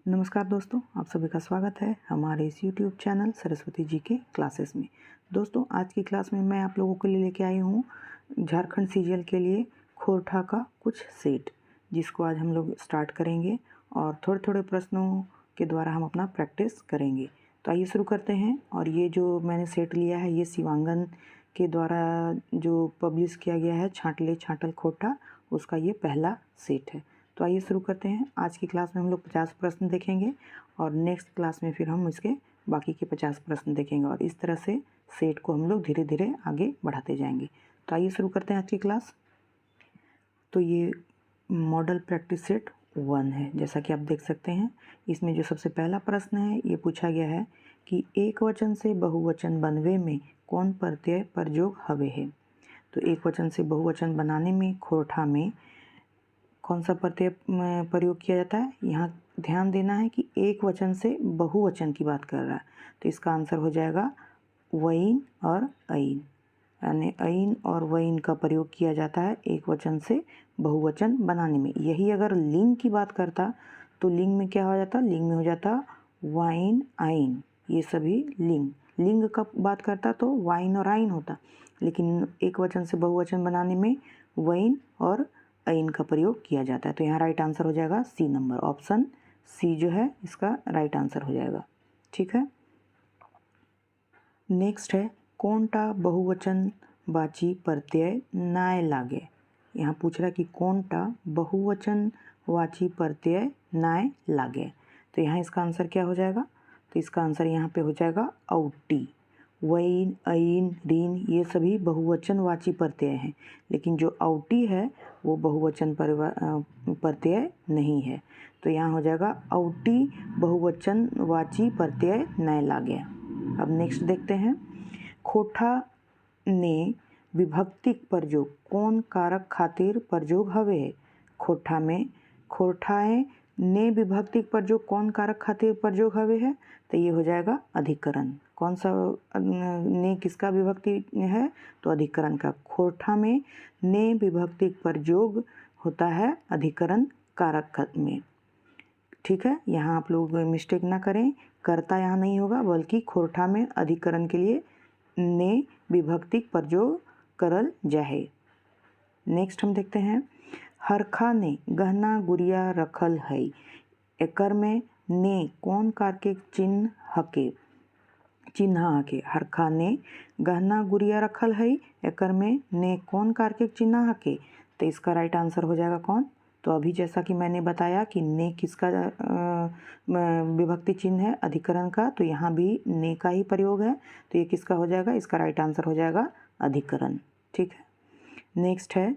नमस्कार दोस्तों, आप सभी का स्वागत है हमारे इस YouTube चैनल सरस्वती जी के क्लासेस में। दोस्तों, आज की क्लास में मैं आप लोगों के लिए लेके आई हूँ झारखंड सीजीएल के लिए खोरठा का कुछ सेट, जिसको आज हम लोग स्टार्ट करेंगे और थोड़े थोड़े प्रश्नों के द्वारा हम अपना प्रैक्टिस करेंगे। तो आइए शुरू करते हैं। और ये जो मैंने सेट लिया है ये शिवांगन के द्वारा जो पब्लिश किया गया है, छांटले छांटल खोरठा, उसका ये पहला सेट है। तो आइए शुरू करते हैं। आज की क्लास में हम लोग 50 प्रश्न देखेंगे और नेक्स्ट क्लास में फिर हम इसके बाकी के 50 प्रश्न देखेंगे और इस तरह से सेट को हम लोग धीरे धीरे आगे बढ़ाते जाएंगे। तो आइए शुरू करते हैं आज की क्लास। तो ये मॉडल प्रैक्टिस सेट 1 है, जैसा कि आप देख सकते हैं। इसमें जो सबसे पहला प्रश्न है ये पूछा गया है कि एक वचन से बहुवचन बनवे में कौन प्रत्यय प्रयोग हवे है। तो एक वचन से बहुवचन बनाने में खोरठा में कौन सा प्रत्यय प्रयोग किया जाता है। यहाँ ध्यान देना है कि एक वचन से बहुवचन की बात कर रहा है, तो इसका आंसर हो जाएगा वईन और अईन, यानी अईन और वईन का प्रयोग किया जाता है एक वचन से बहुवचन बनाने में। यही अगर लिंग की बात करता तो लिंग में क्या हो जाता, लिंग में हो जाता वाइन आइन, ये सभी लिंग का बात करता तो वाइन और आइन होता, लेकिन एक वचन से बहुवचन बनाने में वईन और अईन का प्रयोग किया जाता है। तो यहाँ राइट आंसर हो जाएगा सी नंबर, ऑप्शन सी जो है इसका राइट आंसर हो जाएगा। ठीक है, नेक्स्ट है कौनटा बहुवचन वाची प्रत्यय नाय लागे। यहाँ पूछ रहा है कि कौनटा बहुवचन वाची प्रत्यय नाय लागे। तो यहाँ इसका आंसर क्या हो जाएगा, तो इसका आंसर यहाँ पे हो जाएगा औटी। वईन अईन रीन ये सभी बहुवचन वाची प्रत्यय हैं, लेकिन जो औटी है वो बहुवचन प्रत्यय नहीं है। तो यहाँ हो जाएगा औटी बहुवचन वाची प्रत्यय नय लागे। अब नेक्स्ट देखते हैं, खोठा ने विभक्तिक प्रयोग कौन कारक खातिर प्रयोग हवे है। खोठा में खोरठाए ने विभक्तिक प्रयोग कौन कारक खातिर प्रयोग हवे है। तो ये हो जाएगा अधिकरण। कौन सा ने किसका विभक्ति है, तो अधिकरण का। खोरठा में ने विभक्तिक प्रयोग होता है अधिकरण कारक में। ठीक है, यहाँ आप लोग मिस्टेक ना करें, कर्ता यहाँ नहीं होगा बल्कि खोरठा में अधिकरण के लिए ने विभक्तिक प्रयोग करल जाहे। नेक्स्ट हम देखते हैं, हरखा ने गहना गुड़िया रखल है। एकर में ने कौन कारक चिन्ह हके। हरखा ने गहना गुड़िया रखल है, एकर में ने कौन कारक चिन्ह हके। तो इसका राइट आंसर हो जाएगा कौन, तो अभी जैसा कि मैंने बताया कि ने किसका विभक्ति चिन्ह है, अधिकरण का, तो यहाँ भी ने का ही प्रयोग है। तो ये किसका हो जाएगा, इसका राइट आंसर हो जाएगा अधिकरण। ठीक है, नेक्स्ट है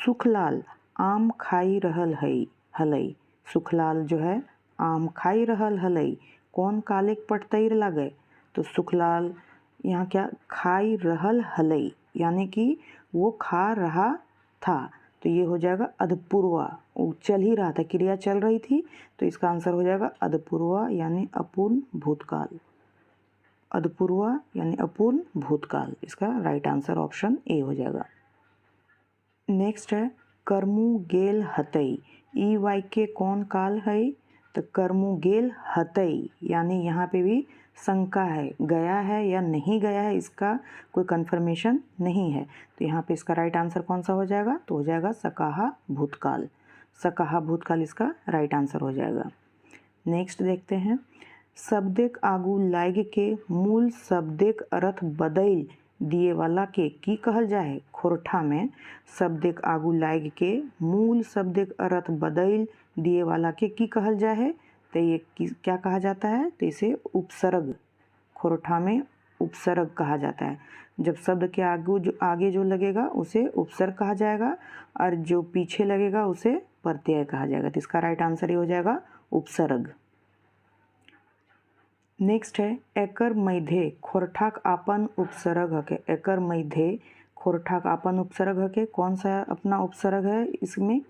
सुखलाल आम खाई रहल है हलई। सुखलाल जो है आम खाई रहल हलई, कौन कालिक पटतैर लागे। तो सुखलाल यहाँ क्या खाई रहल हलई, यानी कि वो खा रहा था। तो ये हो जाएगा अधपूर्वा, वो चल ही रहा था, क्रिया चल रही थी, तो इसका आंसर हो जाएगा अधपूर्वा यानी अपूर्ण भूतकाल। अधपूर्वा यानी अपूर्ण भूतकाल, इसका राइट आंसर ऑप्शन ए हो जाएगा। नेक्स्ट है कर्मु गेल हतई, ई वाक्य कौन काल है। तो कर्मु गेल हतई, यानी यहाँ पे भी शंका है, गया है या नहीं गया है, इसका कोई कंफर्मेशन नहीं है। तो यहाँ पे इसका राइट आंसर कौन सा हो जाएगा, तो हो जाएगा सकाहा भूतकाल। सकाहा भूतकाल इसका राइट आंसर हो जाएगा। नेक्स्ट देखते हैं, शब्दिक आगू लाग के मूल शब्दिक अर्थ बदल दिए वाला के की कहल जाए। खोरठा में शब्दिक आगू लाग के मूल शब्दिक अर्थ बदल दिए वाला के की कहल जाए। तो ये क्या कहा जाता है, तो इसे उपसर्ग, खोरठा में उपसर्ग कहा जाता है। जब शब्द के आगे जो लगेगा उसे उपसर्ग कहा जाएगा और जो पीछे लगेगा उसे प्रत्यय कहा जाएगा। तो इसका राइट आंसर ये हो जाएगा उपसर्ग। नेक्स्ट है एकर मध्य खोरठाक आपन उपसर्ग हके। एकर मध्य खोरठाक आपन उपसर्ग हके, कौन सा अपना उपसर्ग है इसमें,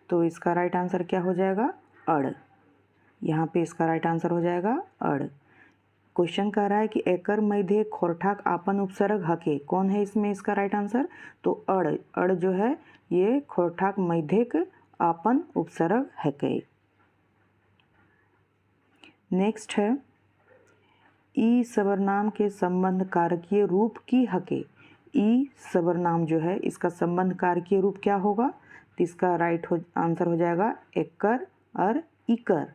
तो इसका राइट आंसर क्या हो जाएगा, अड़। यहाँ पे इसका राइट आंसर हो जाएगा अड़। क्वेश्चन कह रहा है कि एकर मध्य खोरठाक आपन उपसर्ग हके, कौन है इसमें इसका राइट आंसर, तो अड़। अड़ जो है ये खोरठाक मध्यक आपन उपसर्ग हके। नेक्स्ट है ई सर्वनाम के संबंध कारकीय रूप की हके। ई सर्वनाम जो है इसका संबंध कारकीय रूप क्या होगा, तो इसका आंसर हो जाएगा एकर और इकर।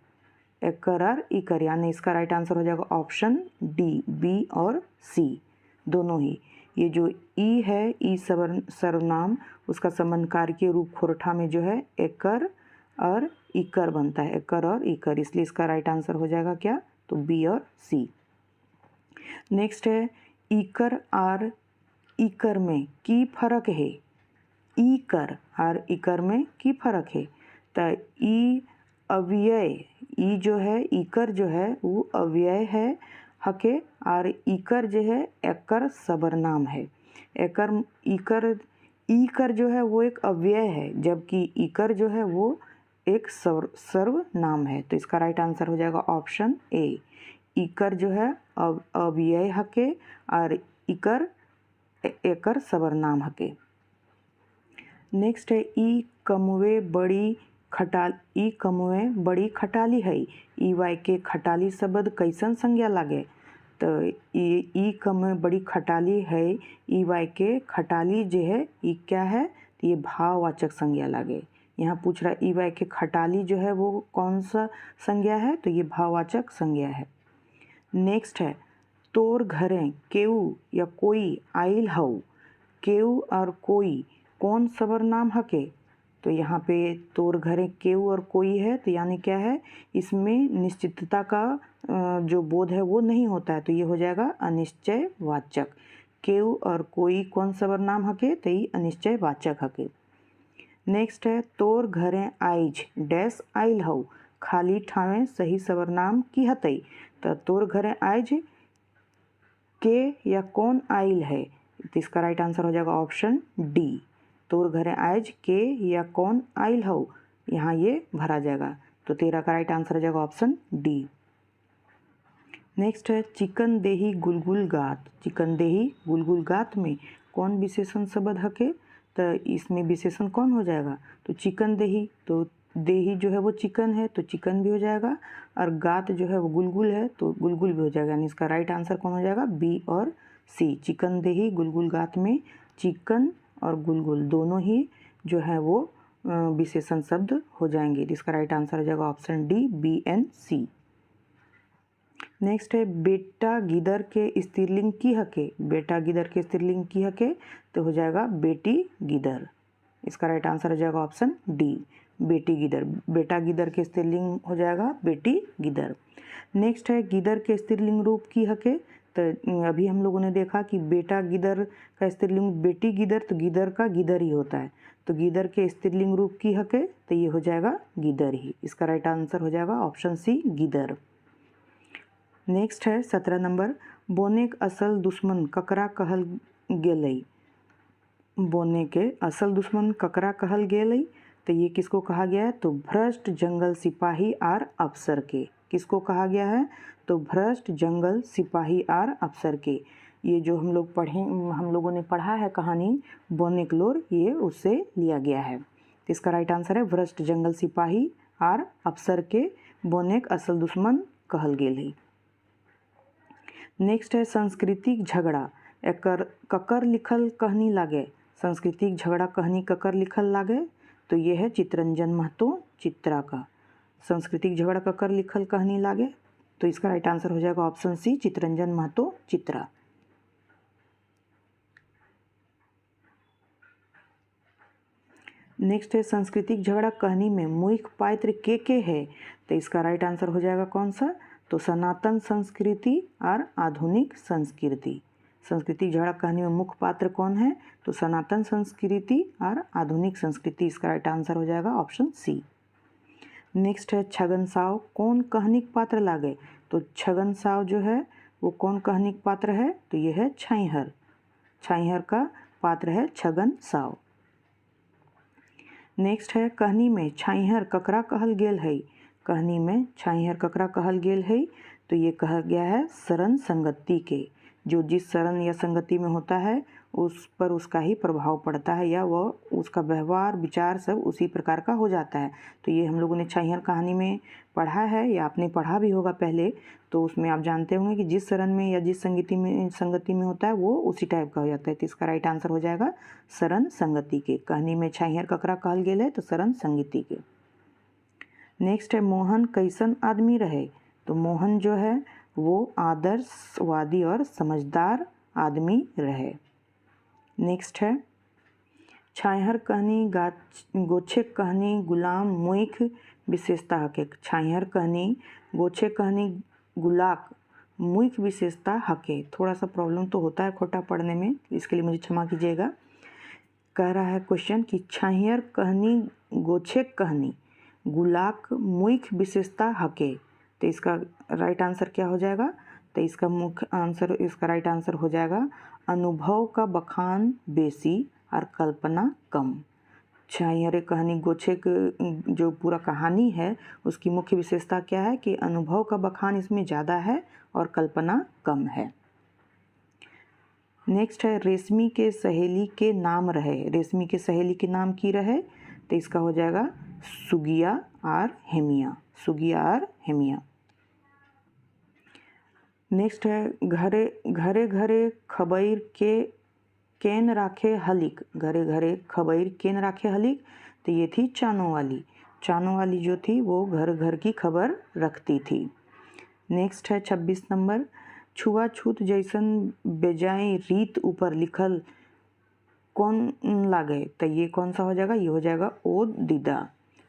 एकर और इकर यानी इसका राइट आंसर हो जाएगा ऑप्शन डी, बी और सी दोनों ही। ये जो ई है ई सर्वनाम उसका संबंध कारकीय रूप खोरठा में जो है एकर और इकर बनता है, एकर और इकर, इसलिए इसका राइट आंसर हो जाएगा क्या, तो बी और सी। नेक्स्ट है इकर और इकर में की फर्क है। इकर और इकर में की फर्क है, तो ई अव्यय, ई जो है इकर जो है वो अव्यय है हके, और इकर जो है एकर सर्वनाम है। एकर इकर इकर जो है वो एक अव्यय है, जबकि इकर जो है वो एक सर्वनाम है। तो इसका राइट आंसर हो जाएगा ऑप्शन ए, इकर जो है अव्यय हके और इकर एकर सर्वनाम हके। नेक्स्ट है ई कमवे बड़ी खटाली है। ई वाई के खटाली शब्द कैसन संज्ञा लागे, तो ई कमवे बड़ी खटाली है, ई वाई के खटाली जो है ई क्या है, तो ये भाववाचक संज्ञा लागे। यहाँ पूछ रहा है ई वाई के खटाली जो है वो कौन सा संज्ञा है, तो ये भाववाचक संज्ञा है। नेक्स्ट है तोर घरे केऊ या कोई आइल हऊ। केऊ और कोई कौन सर्वनाम हके, तो यहाँ पे तोर घरे केऊ और कोई है, तो यानी क्या है, इसमें निश्चितता का जो बोध है वो नहीं होता है, तो ये हो जाएगा अनिश्चयवाचक। केऊ और कोई कौन सर्वनाम हके, तो ये अनिश्चयवाचक हके। नेक्स्ट है तोर घरे आइज डैश आइल हऊ। खाली ठावे सही सर्वनाम की हतई, तो तोर घरे आइज के या कौन आइल है, तो इसका राइट आंसर हो जाएगा ऑप्शन डी, तोर घरे आइज के या कौन आइल हो, यहाँ ये भरा जाएगा, तो 13 का राइट आंसर हो जाएगा ऑप्शन डी। नेक्स्ट है चिकन देही गुलगुल गात। चिकन देही गुलगुल गात में कौन विशेषण शब्द हके, तो इसमें विशेषण कौन हो जाएगा, तो चिकन देही, तो देही जो है वो चिकन है तो चिकन भी हो जाएगा, और गात जो है वो गुलगुल है तो गुलगुल भी हो जाएगा, यानी इसका राइट आंसर कौन हो जाएगा, बी और सी। चिकन देही गुलगुल गात में चिकन और गुलगुल दोनों ही जो है वो विशेषण शब्द हो जाएंगे, तो इसका राइट आंसर हो जाएगा option D, B and C. Next है बेटा गिदर के स्त्रीलिंग की हके। बेटा गिदर के स्त्रीलिंग की हके, तो हो जाएगा बेटी गिदर, इसका राइट आंसर हो जाएगा ऑप्शन डी, बेटी गिदर। बेटा गिदर के स्त्रीलिंग हो जाएगा बेटी गिदर। नेक्स्ट है गिदर के स्त्रीलिंग रूप की हके, तो अभी हम लोगों ने देखा कि बेटा गिदर का स्त्रीलिंग बेटी गिदर, तो गिदर का गिदर ही होता है, तो गिदर के स्त्रीलिंग रूप की हके, तो ये हो जाएगा गिदर ही, इसका राइट आंसर हो जाएगा ऑप्शन सी, गिदर। नेक्स्ट है 17 नंबर, बोने के असल दुश्मन ककरा कहल गेलई। बोने के असल दुश्मन ककरा कहल गेलई, तो ये किसको कहा गया है, तो भ्रष्ट जंगल सिपाही और अफसर के। किसको कहा गया है, तो भ्रष्ट जंगल सिपाही और अफसर के। ये जो हम लोगों ने पढ़ा है कहानी बोनेकलोर, ये उससे लिया गया है, तो इसका राइट आंसर है भ्रष्ट जंगल सिपाही और अफसर के बोनेक असल दुश्मन कहल गेल है। नेक्स्ट है सांस्कृतिक झगड़ा, एकर ककर लिखल कहनी लागे। सांस्कृतिक झगड़ा कहनी ककर लिखल लागे, तो ये है चितरंजन महतो चित्रा का। सांस्कृतिक झगड़ा ककर लिखल कहनी लागे, तो इसका राइट आंसर हो जाएगा option C, Chittaranjan Mahato Chitra. Next है सांस्कृतिक झगड़ा कहानी में मुख्य पात्र के है, तो इसका राइट आंसर हो जाएगा कौन सा, तो सनातन संस्कृति और आधुनिक संस्कृति। सांस्कृतिक झगड़ा कहानी में मुख्य पात्र कौन है, तो सनातन संस्कृति और आधुनिक संस्कृति, इसका राइट आंसर हो जाएगा ऑप्शन सी। नेक्स्ट है छगन साव कौन कहानिक पात्र लागे, तो छगन साव जो है वो कौन कहानिक पात्र है, तो ये है छाइहर। छाइहर का पात्र है छगन साव। नेक्स्ट है कहानी में छाइहर ककरा कहल गेल है। कहानी में छाइहर ककरा कहल गेल है, तो ये कहा गया है शरण संगति के। जो जिस शरण या संगति में होता है उस पर उसका ही प्रभाव पड़ता है या वह उसका व्यवहार विचार सब उसी प्रकार का हो जाता है। तो ये हम लोगों ने छैहर कहानी में पढ़ा है या आपने पढ़ा भी होगा पहले, तो उसमें आप जानते होंगे कि जिस शरण में या जिस संगति में होता है वो उसी टाइप का हो जाता है। तो इसका राइट आंसर हो जाएगा शरण संगति के। कहानी में छैहर ककरा कहल गेल है तो शरण संगति के। नेक्स्ट है मोहन कैसन आदमी रहे। तो मोहन जो है वो आदर्शवादी और समझदार आदमी रहे। नेक्स्ट है छैहर कहनी गोछे कहनी गुलाम मुख विशेषता हके। छैहर कहनी गोछे कहनी गुलाक मुख विशेषता हके। थोड़ा सा प्रॉब्लम तो होता है खोटा पढ़ने में, इसके लिए मुझे क्षमा कीजिएगा। कह रहा है क्वेश्चन कि छैहर कहनी गोछे कहनी गुलाक मुख विशेषता हके। तो इसका राइट आंसर क्या हो जाएगा? तो इसका राइट आंसर हो जाएगा अनुभव का बखान बेसी और कल्पना कम। छैहर कहानी गोछे जो पूरा कहानी है उसकी मुख्य विशेषता क्या है कि अनुभव का बखान इसमें ज़्यादा है और कल्पना कम है। नेक्स्ट है रेशमी के सहेली के नाम रहे। रेशमी के सहेली के नाम की रहे। तो इसका हो जाएगा सुगिया और हेमिया। सुगिया और हेमिया। नेक्स्ट है घरे घरे घरे खबैर के केन राखे हलिक। घरे घरे खबैर केन राखे हलिक। तो ये थी चानों वाली। चानों वाली जो थी वो घर घर की खबर रखती थी। नेक्स्ट है 26 नंबर छुआछूत जैसन बेजाय रीत ऊपर लिखल कौन लागे। तो ये कौन सा हो जाएगा? ये हो जाएगा ओद दीदा।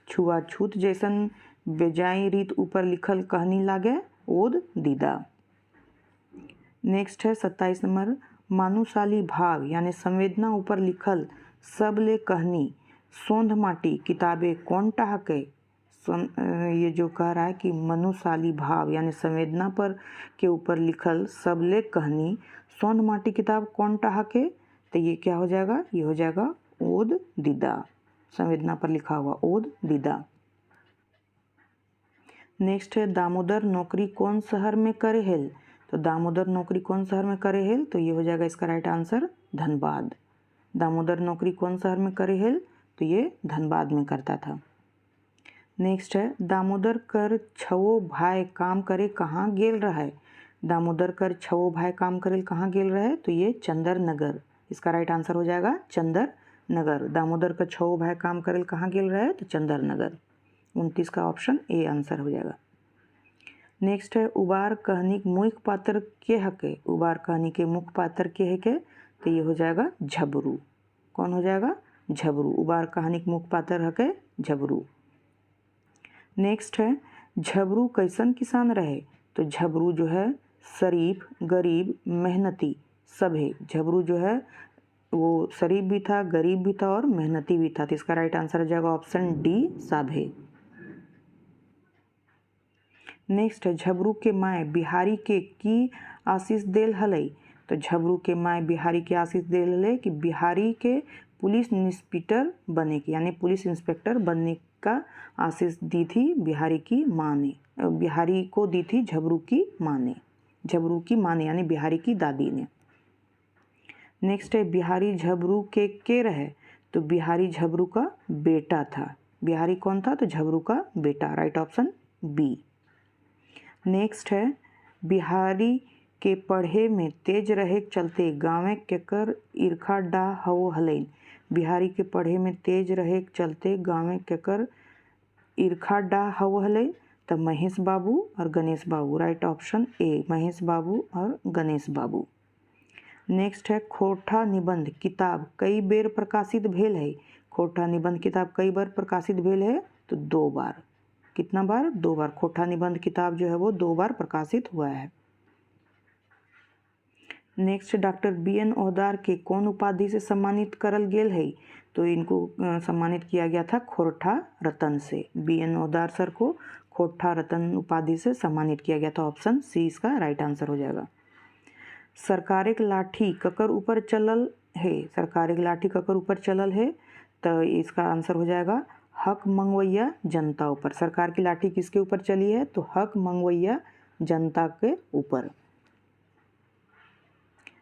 छुआछूत जैसन बेजाय रीत ऊपर लिखल कहनी लागे ओद दीदा। नेक्स्ट है 27 नंबर मानुषाली भाव यानी संवेदना ऊपर लिखल सबले कहनी सोंध माटी किताबें कौन टहके। ये जो कह रहा है कि मनुशाली भाव यानी संवेदना पर के ऊपर लिखल सबले कहनी सोंध माटी किताब कौन टहके। तो ये क्या हो जाएगा? ये हो जाएगा ओद दीदा। संवेदना पर लिखा हुआ ओद दीदा। नेक्स्ट है दामोदर नौकरी कौन शहर में करे हेल। तो दामोदर नौकरी कौन शहर में करे हेल। तो ये हो जाएगा इसका राइट आंसर धनबाद। दामोदर नौकरी कौन शहर में करे हेल। तो ये धनबाद में करता था। नेक्स्ट है दामोदर कर छवो भाई काम करे कहाँ गेल रहे। दामोदर कर छवो भाई काम करे कहाँ गेल रहे। तो ये चंदर नगर। इसका राइट आंसर हो जाएगा चंदर नगर। दामोदर कर छवो भाई काम करे कहाँ गेल रहे। तो चंदर नगर। 29 का ऑप्शन ए आंसर हो जाएगा। नेक्स्ट है उबार कहनी मुख्य पात्र के हके। उबार कहनी के मुख्य पात्र के हके। तो ये हो जाएगा झबरू। कौन हो जाएगा? झबरू। उबार कहानी के मुख्य पात्र हके झबरू। नेक्स्ट है झबरू कैसन किसान रहे। तो झबरू जो है शरीफ गरीब मेहनती सब है। झबरू जो है वो शरीफ भी था, गरीब भी था और मेहनती भी था। तो इसका राइट आंसर हो जाएगा ऑप्शन डी सब है। नेक्स्ट है झबरू के माय बिहारी के की आशीष देल हलई। तो झबरू के माय बिहारी के आशीष देल हलई कि बिहारी के पुलिस इंस्पेक्टर बने की यानी पुलिस इंस्पेक्टर बनने का आशीष दी थी बिहारी की माँ ने। बिहारी को दी थी झबरू की माँ ने। झबरू की माँ ने यानी बिहारी की दादी ने। नेक्स्ट है बिहारी झबरू के रहे। तो बिहारी झबरू का बेटा था। बिहारी कौन था? तो झबरू का बेटा। Right option B. नेक्स्ट है बिहारी के पढ़े में तेज रहे चलते गाँव केकर ईर्खा डा हवो हलैन। बिहारी के पढ़े में तेज रहे चलते गाँव केकर ईर्खा डा हवो हलैन। तो महेश बाबू और गणेश बाबू। राइट ऑप्शन ए महेश बाबू और गणेश बाबू। नेक्स्ट है खोरठा निबंध किताब कई बेर प्रकाशित भेल है। खोरठा निबंध किताब कई बार प्रकाशित भेल है। तो 2 बार। कितना बार? 2 बार। खोरठा निबंध किताब जो है वो 2 बार प्रकाशित हुआ है। नेक्स्ट डॉक्टर BN ओहदार के कौन उपाधि से सम्मानित करल गेल है। तो इनको सम्मानित किया गया था खोरठा रतन से। BN ओहदार सर को खोरठा रतन उपाधि से सम्मानित किया गया था। ऑप्शन सी इसका राइट आंसर हो जाएगा। सरकार एक लाठी ककर ऊपर चलल है। सरकार एक लाठी ककर ऊपर चलल है। तो इसका आंसर हो जाएगा हक मंगवैया जनता ऊपर। सरकार की लाठी किसके ऊपर चली है? तो हक मंगवैया जनता के ऊपर।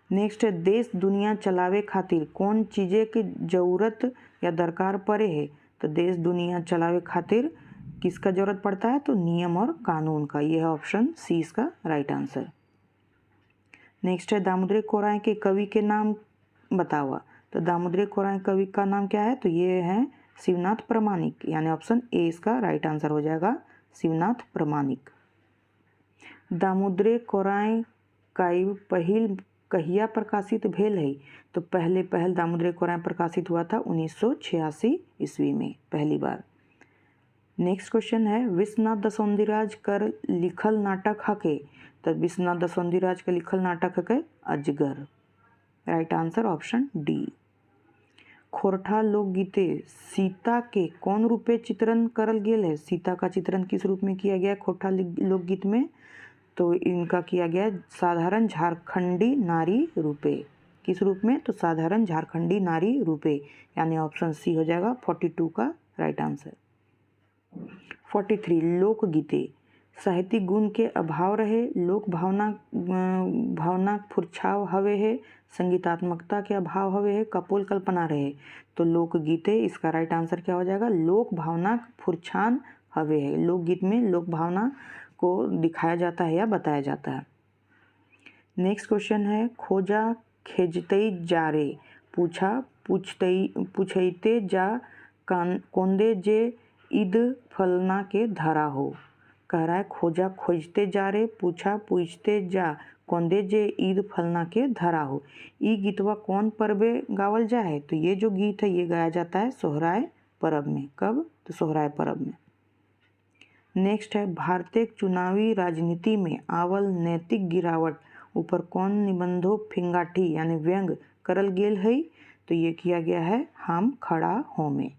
नेक्स्ट है देश दुनिया चलावे खातिर कौन चीज़े की जरूरत या दरकार पड़े है। तो देश दुनिया चलावे खातिर किसका जरूरत पड़ता है, तो नियम और कानून का। यह है ऑप्शन सी इसका राइट आंसर। नेक्स्ट है दामोदर कोराए के कवि के नाम बतावा। तो दामोदर कोराए कवि का नाम क्या है, तो ये है शिवनाथ प्रामाणिक, यानी ऑप्शन ए इसका राइट आंसर हो जाएगा, शिवनाथ प्रामाणिक। दामोदर कोराए काव्य पहिल कहिया प्रकाशित भेल है। तो पहल दामोदर कोराए प्रकाशित हुआ था 1986 ईस्वी में पहली बार। नेक्स्ट क्वेश्चन है विश्वनाथ दसौंधीराज कर लिखल नाटक हके। तो विश्वनाथ दसौंधीराज का लिखल नाटक हके अजगर। Right answer option D. Khortha लोकगीते सीता के कौन रूपे चित्रण करल गेल है। सीता का चित्रण किस रूप में किया गया खोरठा लोकगीत में, तो इनका किया गया साधारण झारखंडी नारी रूपे। किस रूप में, तो साधारण झारखंडी नारी रूपे, यानी ऑप्शन सी हो जाएगा 42 का राइट आंसर। 43 लोकगीते साहित्यिक गुण के अभाव रहे, लोक भावना फुरछाव हवे है, संगीतात्मकता के अभाव हवे है, कपोल कल्पना रहे। तो लोकगीते इसका राइट आंसर क्या हो जाएगा, लोक भावना फुरछान हवे है। लोकगीत में लोक भावना को दिखाया जाता है या बताया जाता है। नेक्स्ट क्वेश्चन है खोजा खेजतई जा रे, पूछा पूछते जा कोंदे जे ईद फलना के धरा हो। कह रहा है खोजा खोजते जा रे, पूछा पूछते जा कोंदे जे ईद फलना के धरा हो। ई गीतवा कौन पर्वे गावल जा है। तो ये जो गीत है ये गाया जाता है सोहराय पर्व में। कब, तो सोहराय पर्व में। नेक्स्ट है भारतीय चुनावी राजनीति में आवल नैतिक गिरावट ऊपर कौन निबंधों फिंगाठी यानी व्यंग करल गेल है। तो ये किया गया है हम खड़ा हो में।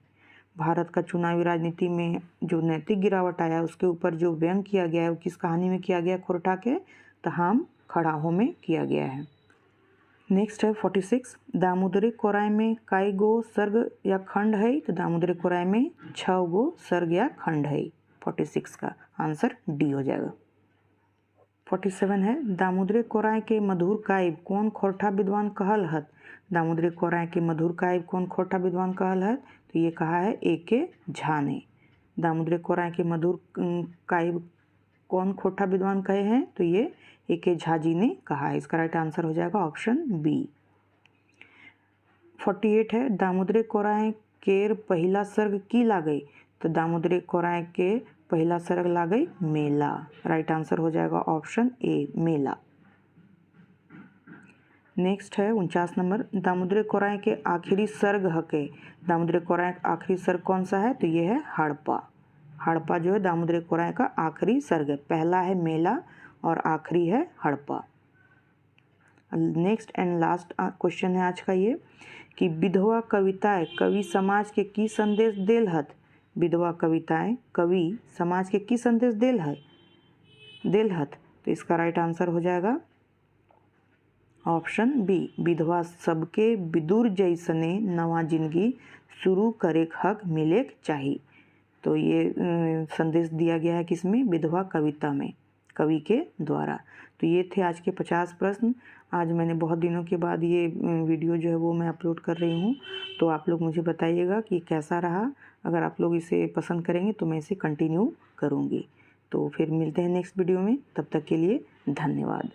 भारत का चुनावी राजनीति में जो नैतिक गिरावट आया उसके ऊपर जो व्यंग किया गया है वो किस कहानी में किया गया खोरठा के, तो हम खड़ा हो में किया गया है। नेक्स्ट है 46 दामोदरी कोराय में कई गो सर्ग या खंड है। तो दामोदरी कोराय में 6 गो सर्ग या खंड है। 46 का आंसर डी हो जाएगा। 47 है दामोदरी कोराय के मधुर काव्य कौन खोरठा विद्वान कहल हत। दामोदरी कोराय के मधुर काव्य कौन खोरठा विद्वान कहल हत। तो ये कहा है ए.के. झा ने। दामोदरी कोराय के मधुर काव्य कौन खोरठा विद्वान कहे हैं। तो ये ए.के. झा जी ने कहा है। इसका राइट आंसर हो जाएगा ऑप्शन बी। 48 है दामोदरी कोराय केर पहला सर्ग की लागई। तो दामोदरी कोराय के पहला सर्ग लागई मेला। राइट आंसर हो जाएगा ऑप्शन ए मेला। नेक्स्ट है 49 नंबर दामोदरी कोराय के आखिरी सर्ग हके। दामोदरी कोराय का आखिरी सर्ग कौन सा है। तो ये है हड़प्पा। हड़प्पा जो है दामोदरी कोराय का आखिरी सर्ग है। पहला है मेला और आखिरी है Harappa. Next and last question है आज का ये कि विधवा कविताएं कवि समाज के की संदेश देल हत। विधवा कविताएं कवि समाज के की संदेश देल हत। तो इसका राइट आंसर हो जाएगा ऑप्शन बी विधवा सबके विदुर जैसने नवा जिंदगी शुरू करे हक मिले चाहिए। तो ये संदेश दिया गया है किसमें, विधवा कविता में कवि के द्वारा। तो ये थे आज के 50 प्रश्न। आज मैंने बहुत दिनों के बाद ये वीडियो जो है वो मैं अपलोड कर रही हूँ। तो आप लोग मुझे बताइएगा कि कैसा रहा। अगर आप लोग इसे पसंद करेंगे तो मैं इसे कंटिन्यू करूँगी। तो फिर मिलते हैं नेक्स्ट वीडियो में, तब तक के लिए धन्यवाद।